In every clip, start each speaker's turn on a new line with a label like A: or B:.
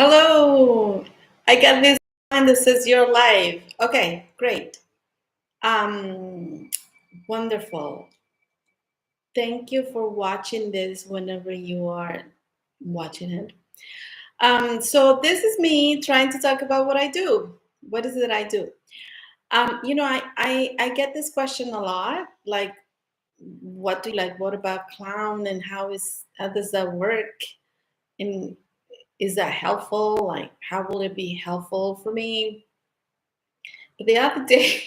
A: Hello. I got this one that says you're live. Okay, great. Um, Wonderful. Thank you for watching this whenever you are watching it. So this is me trying to talk about what I do. What is it I do? I get this question a lot, like, what do you like? What about clown and how does that work? And is that helpful? Like, how will it be helpful for me? The other day,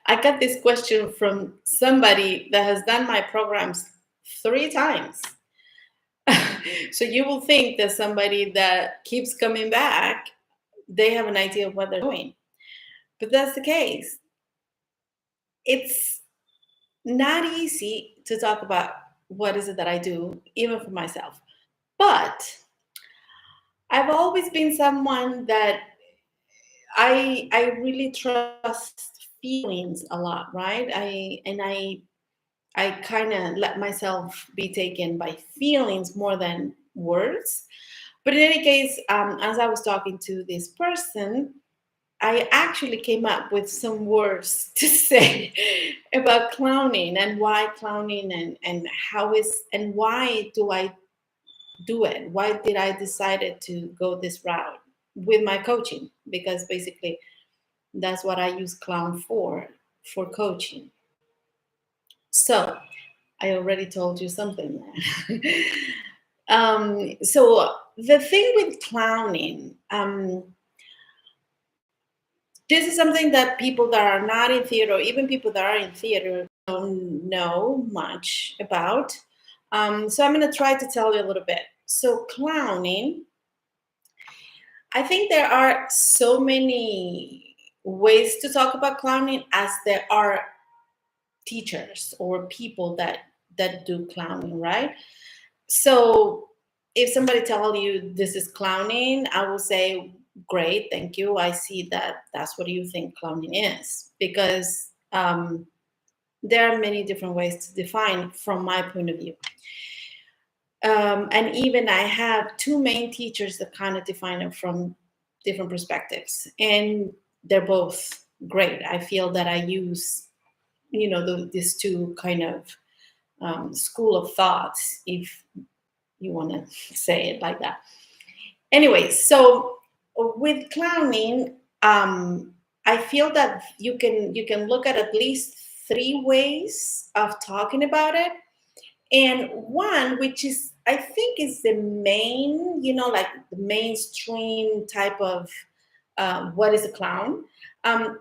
A: I got this question from somebody that has done my programs 3 times. So you will think that somebody that keeps coming back, they have an idea of what they're doing. But that's the case. It's not easy to talk about what is it that I do, even for myself. But I've always been someone that I really trust feelings a lot, right? I kind of let myself be taken by feelings more than words. But in any case, as I was talking to this person, I actually came up with some words to say about clowning and why clowning and how is and why do I do it? Why did I decided to go this route with my coaching? Because basically that's what I use clown for coaching. So I already told you something there. So the thing with clowning, this is something that people that are not in theater, or even people that are in theater, don't know much about. So I'm going to try to tell you a little bit. So clowning, I think there are so many ways to talk about clowning as there are teachers or people that do clowning, right? So if somebody tell you this is clowning, I will say, great, thank you. I see that that's what you think clowning is, because there are many different ways to define from my point of view. And even I have two main teachers that kind of define it from different perspectives, and they're both great. I feel that I use, these two kind of school of thoughts, if you want to say it like that. Anyway, so with clowning, I feel that you can look at least three ways of talking about it, and one which is I think is the main, like the mainstream type of what is a clown,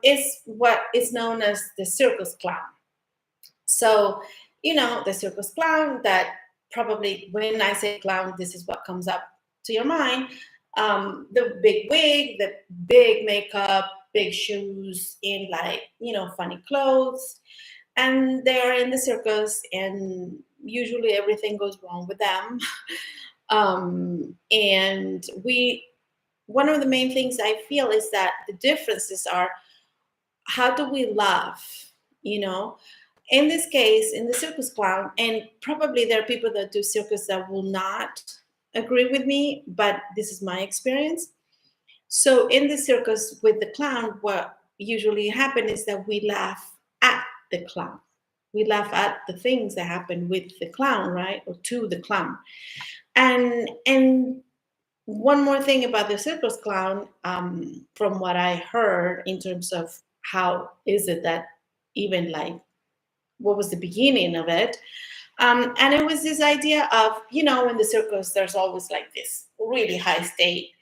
A: is what is known as the circus clown. So, the circus clown, that probably when I say clown, this is what comes up to your mind. The big wig, the big makeup, big shoes, in like, funny clothes. And they're in the circus, and usually everything goes wrong with them. And one of the main things I feel is that the differences are, how do we laugh? You know, in this case, in the circus clown, and probably there are people that do circus that will not agree with me, but this is my experience. So in the circus with the clown, what usually happens is that we laugh at the clown. We laugh at the things that happen with the clown, right? Or to the clown. And one more thing about the circus clown, from what I heard in terms of how is it that even like what was the beginning of it. And it was this idea of, in the circus, there's always like this really high stake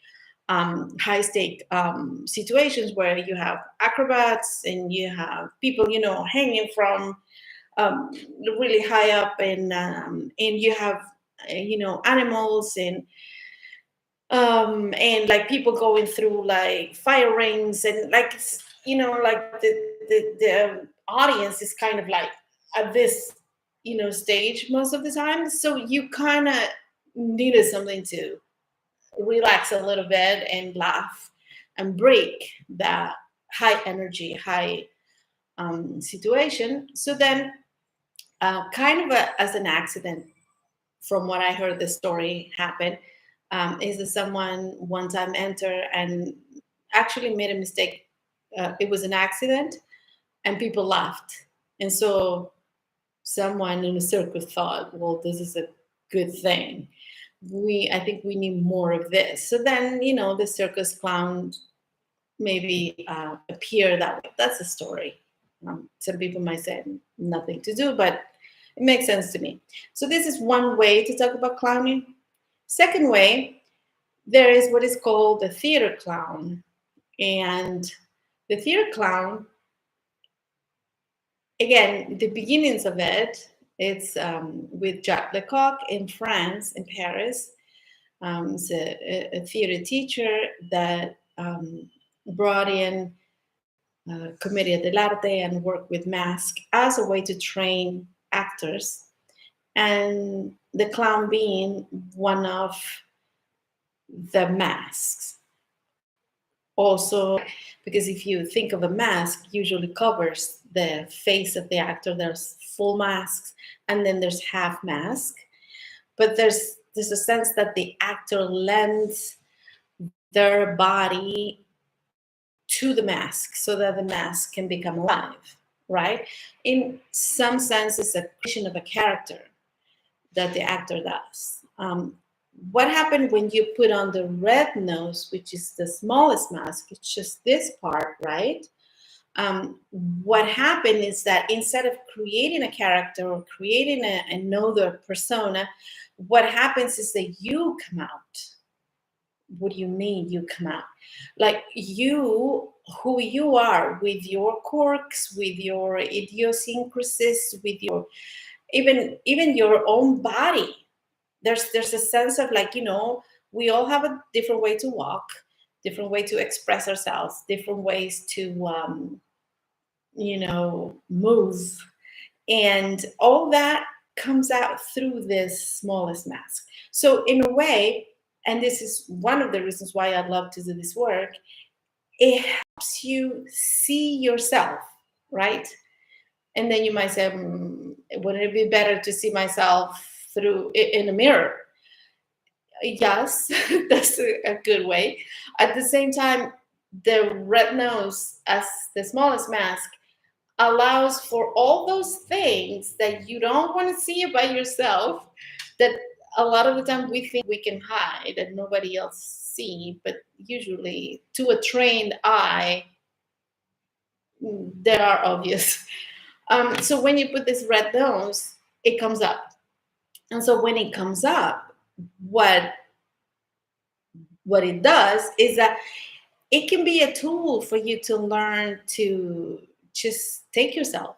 A: situations where you have acrobats and you have people, hanging from really high up, and you have, animals, and like people going through like fire rings, and like like the audience is kind of like at this stage most of the time, so you kind of needed something to relax a little bit and laugh and break that high energy, high situation. So then, kind of as an accident, from what I heard, the story happened. Is that someone one time entered and actually made a mistake. It was an accident, and people laughed. And so someone in the circus thought, well, this is a good thing. I think we need more of this. So then, the circus clown maybe appear that way. That's the story. Some people might say nothing to do, but it makes sense to me. So this is one way to talk about clowning. Second way, there is what is called the theater clown. And the theater clown, again, the beginnings of it, it's with Jacques Lecoq in France, in Paris. He's a theater teacher that brought in Commedia dell'arte and worked with mask as a way to train actors. And the clown being one of the masks. Also, because if you think of a mask, usually covers the face of the actor. There's full masks, and then there's half mask. But there's a sense that the actor lends their body to the mask so that the mask can become alive, right? In some sense, it's a creation of a character that the actor does. What happened when you put on the red nose, which is the smallest mask? It's just this part, right? What happened is that instead of creating a character or creating another persona, what happens is that you come out. What do you mean you come out? Like you, who you are, with your quirks, with your idiosyncrasies, with your even your own body. There's a sense of like, we all have a different way to walk, different way to express ourselves, different ways to move, and all that comes out through this smallest mask. So in a way, and this is one of the reasons why I love to do this work, it helps you see yourself, right? And then you might say, wouldn't it be better to see myself through in a mirror? Yes, that's a good way. At the same time, the red nose as the smallest mask allows for all those things that you don't want to see about yourself, that a lot of the time we think we can hide and nobody else see, but usually to a trained eye they are obvious. So when you put this red nose, it comes up. And so when it comes up, what it does is that it can be a tool for you to learn to just take yourself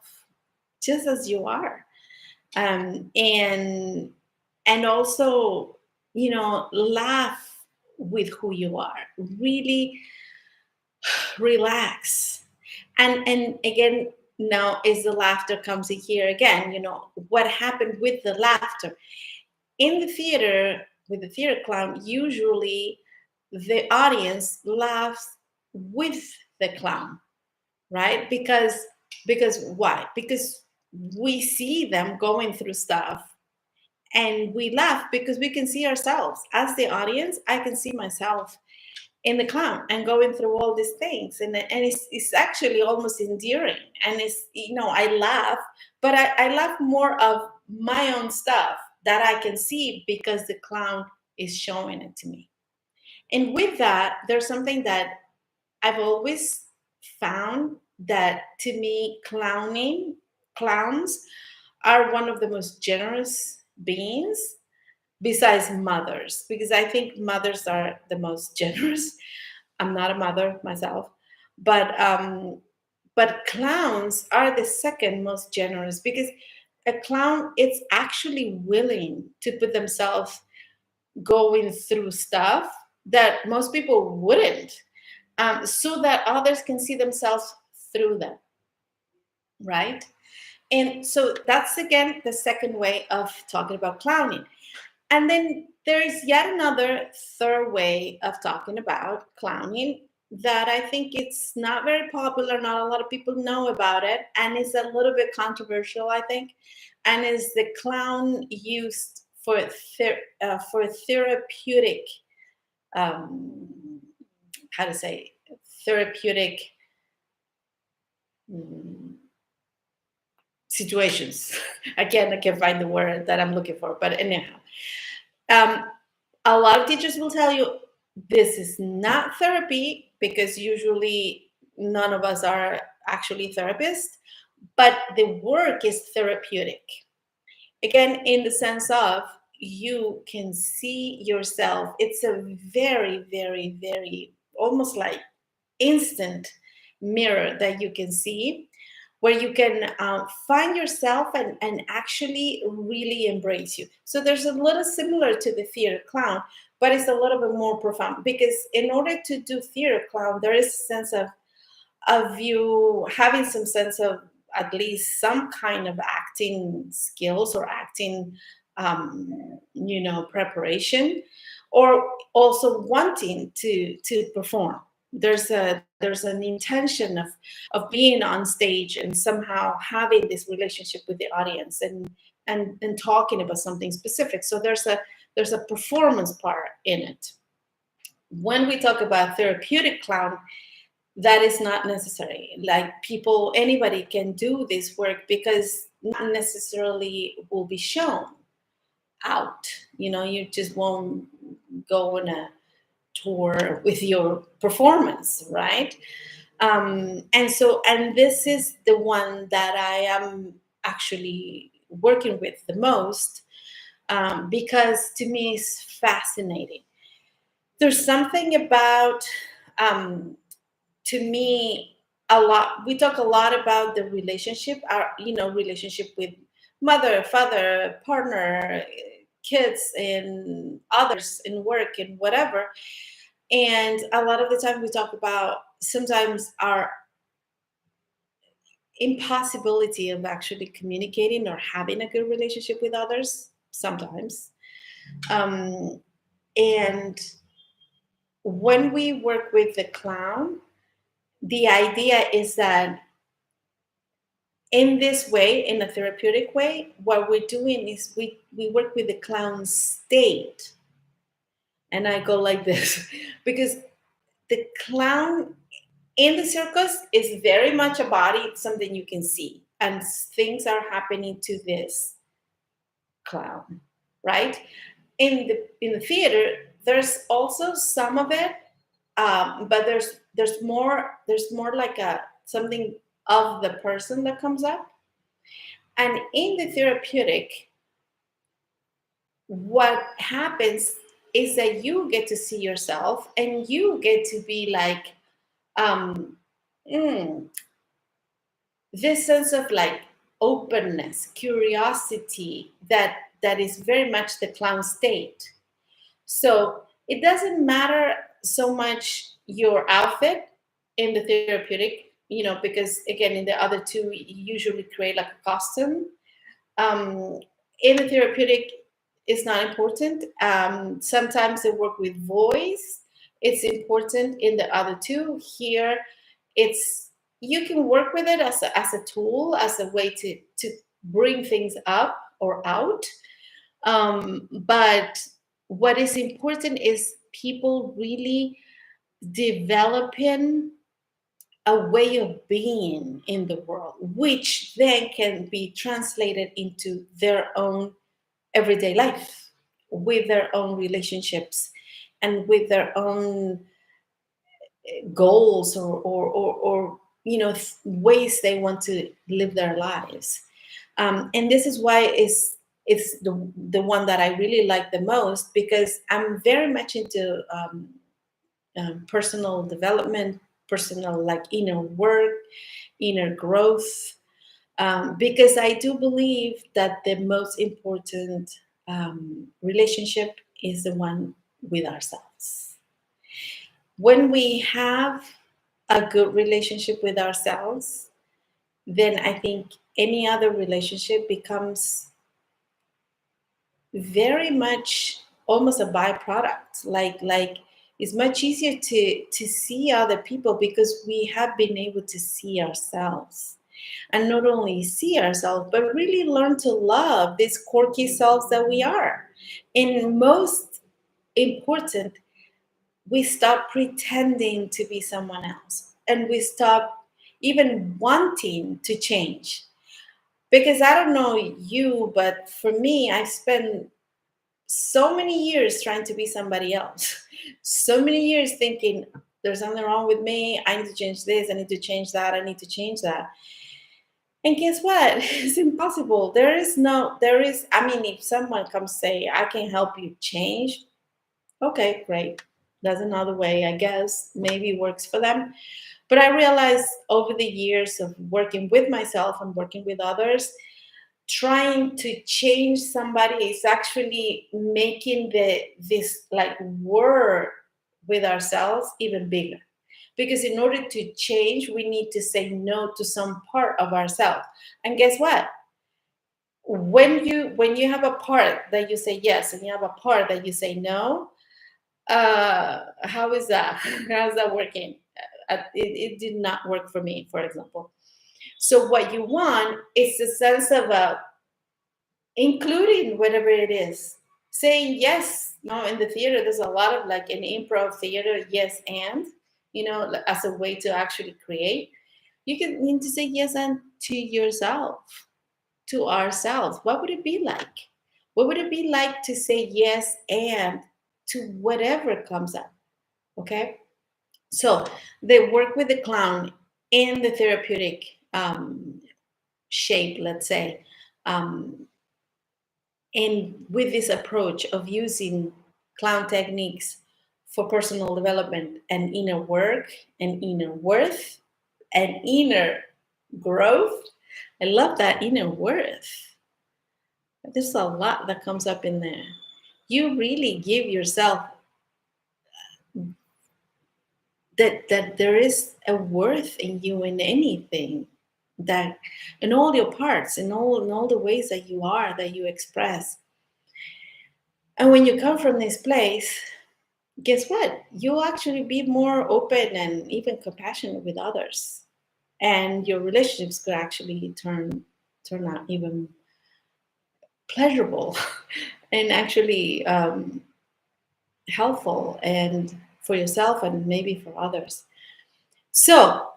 A: just as you are, and also laugh with who you are, really relax. And again, now is the laughter comes in here again. What happened with the laughter in the theater with the theater clown? Usually the audience laughs with the clown, right? Because why? Because we see them going through stuff and we laugh because we can see ourselves as the audience. I can see myself in the clown and going through all these things, and it's actually almost endearing. And it's I laugh, but I laugh more of my own stuff that I can see because the clown is showing it to me. And with that, there's something that I've always found, that to me clowns are one of the most generous beings besides mothers, because I think mothers are the most generous. I'm not a mother myself, but clowns are the second most generous, because a clown is actually willing to put themselves going through stuff that most people wouldn't, so that others can see themselves through them, right? And so that's again the second way of talking about clowning. And then there is yet another third way of talking about clowning that I think it's not very popular. Not a lot of people know about it, and it's a little bit controversial, I think. And is the clown used for therapeutic, um, how to say, therapeutic mm, situations. Again, I can't find the word that I'm looking for, but anyhow, um, a lot of teachers will tell you this is not therapy, because usually none of us are actually therapists, but the work is therapeutic. Again, in the sense of you can see yourself. It's a very, very, very almost like instant mirror that you can see, where you can find yourself and actually really embrace you. So there's a little similar to the theater clown, but it's a little bit more profound, because in order to do theater clown, there is a sense of you having some sense of at least some kind of acting skills or acting preparation, or also wanting to perform. There's an intention of being on stage and somehow having this relationship with the audience, and talking about something specific. So there's a performance part in it. When we talk about therapeutic clown, that is not necessary. Like, anybody can do this work, because not necessarily will be shown out. You just won't go on a tour with your performance, right? And this is the one that I am actually working with the most, because to me it's fascinating. There's something about, to me, a lot. We talk a lot about the relationship, our relationship with mother, father, partner, kids, and others in work and whatever. And a lot of the time we talk about sometimes our impossibility of actually communicating or having a good relationship with others sometimes. um, and when we work with the clown, the idea is that in this way, in a therapeutic way, what we're doing is we work with the clown state. And I go like this because the clown in the circus is very much a body. It's something you can see, and things are happening to this clown, right? In the theater, there's also some of it, but there's more like a something of the person that comes up. And in the therapeutic, what happens is that you get to see yourself, and you get to be like, um, mm, this sense of like openness, curiosity, that is very much the clown state. So it doesn't matter so much your outfit in the therapeutic, because again, in the other two, you usually create like a costume. Um, in the therapeutic, it's not important. Sometimes they work with voice. It's important in the other two. Here, it's you can work with it as a tool, as a way to bring things up or out. But what is important is people really developing a way of being in the world, which then can be translated into their own everyday life, with their own relationships, and with their own goals, or ways they want to live their lives. And this is why it's the one that I really like the most, because I'm very much into personal development, personal, like, inner work, inner growth, because I do believe that the most important relationship is the one with ourselves. When we have a good relationship with ourselves, then I think any other relationship becomes very much almost a byproduct. Like it's much easier to see other people, because we have been able to see ourselves. and not only see ourselves, but really learn to love these quirky selves that we are. And most important, we stop pretending to be someone else, and we stop even wanting to change. Because I don't know you, but for me, I spent so many years trying to be somebody else. So many years thinking there's something wrong with me. I need to change this. I need to change that. I need to change that. And guess what? It's impossible. I mean, if someone comes say, I can help you change, okay, great. That's another way, I guess. Maybe works for them. But I realized over the years of working with myself and working with others, trying to change somebody is actually making this like war with ourselves even bigger, because in order to change we need to say no to some part of ourselves. And guess what? When you have a part that you say yes and you have a part that you say no, how is that? How's that working? It did not work for me, for example. So what you want is a sense of including whatever it is, saying yes. In the theater there's a lot of like an improv theater, yes and, as a way to actually create. You can need to say yes and to yourself, to ourselves. What would it be like? What would it be like to say yes and to whatever comes up? Okay. So they work with the clown in the therapeutic shape, let's say, um, and with this approach of using clown techniques for personal development and inner work and inner worth and inner growth. I love that, inner worth. There's a lot that comes up in there. You really give yourself that there is a worth in you, in anything, that in all your parts, in all the ways that you are, that you express. And when you come from this place, guess what? You'll actually be more open and even compassionate with others, and your relationships could actually turn out even pleasurable and actually helpful, and for yourself and maybe for others. So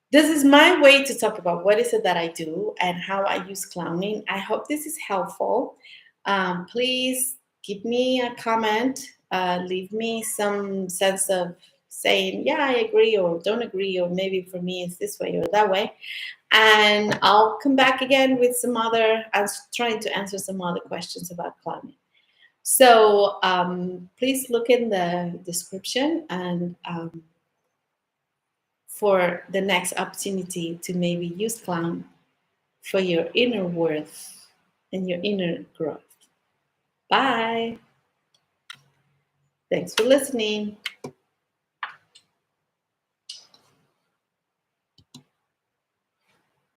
A: this is my way to talk about what is it that I do and how I use clowning. I hope this is helpful. Please give me a comment, leave me some sense of saying, yeah, I agree, or don't agree, or maybe for me it's this way or that way. And I'll come back again with some other, trying to answer some other questions about clowning. So please look in the description and for the next opportunity to maybe use clown for your inner worth and your inner growth. Bye. Thanks for listening.